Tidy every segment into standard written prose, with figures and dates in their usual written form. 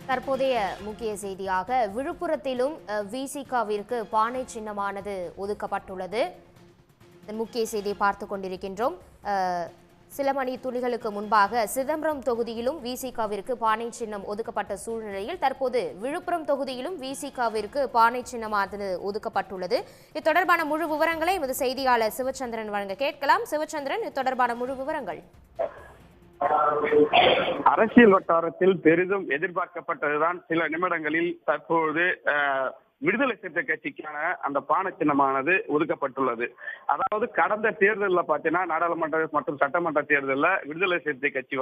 தற்போதைய முக்கிய செய்தியாக விழுப்புரத்திலும் விசிகாவிற்கு பானை சின்னமானது ஒதுக்கப்பட்டுள்ளது. முக்கிய செய்தியை பார்த்து கொண்டிருக்கின்றோம். சில மணி துளிகளுக்கு முன்பாக சிதம்பரம் தொகுதியிலும் விசிகாவிற்கு பானை சின்னம் ஒதுக்கப்பட்ட சூழ்நிலையில் தற்போது விழுப்புரம் தொகுதியிலும் விசிகாவிற்கு பானை சின்னமானது ஒதுக்கப்பட்டுள்ளது. இது தொடர்பான முழு விவரங்களை எமது செய்தியாளர் சிவச்சந்திரன் வழங்க கேட்கலாம். சிவச்சந்திரன், இது தொடர்பான முழு விவரங்கள். அரசியல் வட்டாரத்தில் பெரிதும் எதிர்பார்க்கப்பட்டதுதான் சில நிமிடங்களில் தற்போது விடுதலை சிறுத்தை கட்சிக்கான அந்த பானை சின்னமானது ஒதுக்கப்பட்டுள்ளது. அதாவது கடந்த தேர்தலில் பார்த்தீங்கன்னா நாடாளுமன்ற மற்றும் சட்டமன்ற தேர்தலில் விடுதலை சிறுத்தை கட்சி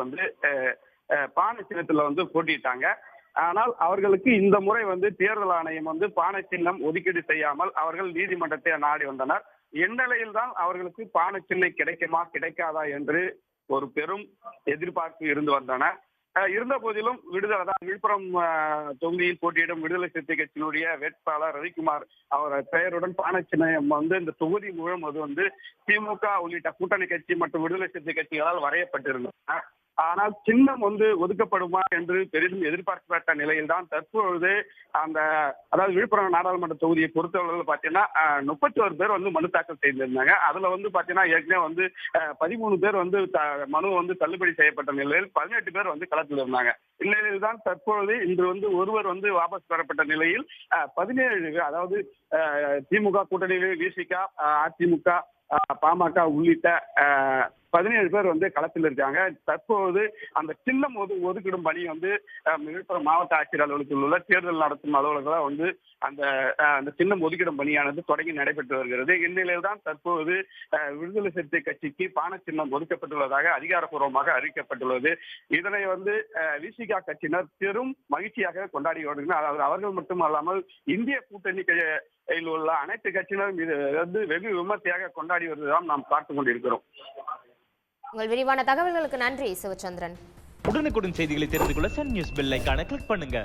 பானை சின்னத்துல போட்டிட்டாங்க. ஆனால் அவர்களுக்கு இந்த முறை தேர்தல் ஆணையம் பானை சின்னம் ஒதுக்கீடு செய்யாமல் அவர்கள் நீதிமன்றத்தை நாடி வந்தனர். இந்நிலையில் தான் அவர்களுக்கு பானை சின்னம் கிடைக்குமா கிடைக்காதா என்று ஒரு பெரும் எதிர்பார்ப்பு இருந்து வந்தன. இருந்த போதிலும் விழுப்புரம் தொகுதியில் போட்டியிடும் விடுதலை சிறுத்தை கட்சியினுடைய வேட்பாளர் ரவிக்குமார் அவர் பெயருடன் பானை சின்னம் இந்த தொகுதி முழுவதும் திமுக உள்ளிட்ட கூட்டணி கட்சி மற்றும் விடுதலை சிறுத்தை கட்சிகளால் வரையப்பட்டிருந்தன. ஆனால் சின்னம் ஒதுக்கப்படுமா என்று பெரிதும் எதிர்பார்க்கப்பட்ட நிலையில் தான் தற்பொழுது அதாவது விழுப்புரம் நாடாளுமன்ற தொகுதியை பொறுத்தவரையில் பார்த்தீங்கன்னா 31 பேர் மனு தாக்கல் செய்திருந்தாங்க. அதுல பார்த்தீங்கன்னா ஏற்கனவே 13 பேர் மனு தள்ளுபடி செய்யப்பட்ட நிலையில் 18 பேர் களத்தில் இருந்தாங்க. இந்நிலையில் தான் தற்பொழுது இன்று ஒருவர் வாபஸ் பெறப்பட்ட நிலையில் 17 அதாவது திமுக கூட்டணியில் விசிக, அதிமுக, பாமக உள்ளிட்ட 17 பேர் களத்தில் இருக்காங்க. தற்போது அந்த சின்னம் ஒதுக்கிடும் பணி விழுப்புரம் மாவட்ட ஆட்சியர் அலுவலகத்தில் உள்ள தேர்தல் நடத்தும் அலுவலகத்தில் அந்த சின்னம் ஒதுக்கிடும் பணியானது தொடங்கி நடைபெற்று வருகிறது. இந்நிலையில் தான் தற்போது விடுதலை சிறுத்தை கட்சிக்கு பானை சின்னம் ஒதுக்கப்பட்டுள்ளதாக அதிகாரப்பூர்வமாக அறிவிக்கப்பட்டுள்ளது. இதனை விசிகா கட்சியினர் பெரும் மகிழ்ச்சியாக கொண்டாடி வருகின்றனர். அதாவது அவர்கள் மட்டுமல்லாமல் இந்திய கூட்டணி உள்ள அனைத்து கட்சியினரும் இது வெகு விமர்சையாக கொண்டாடி வருவதால் நாம் பார்த்துக் கொண்டிருக்கிறோம். உங்கள் விரிவான தகவல்களுக்கு நன்றி சிவச்சந்திரன். உடனுக்குடன் செய்திகளை தெரிந்து கொள்ள சன் நியூஸ் பெல் ஐகானை கிளிக் பண்ணுங்க.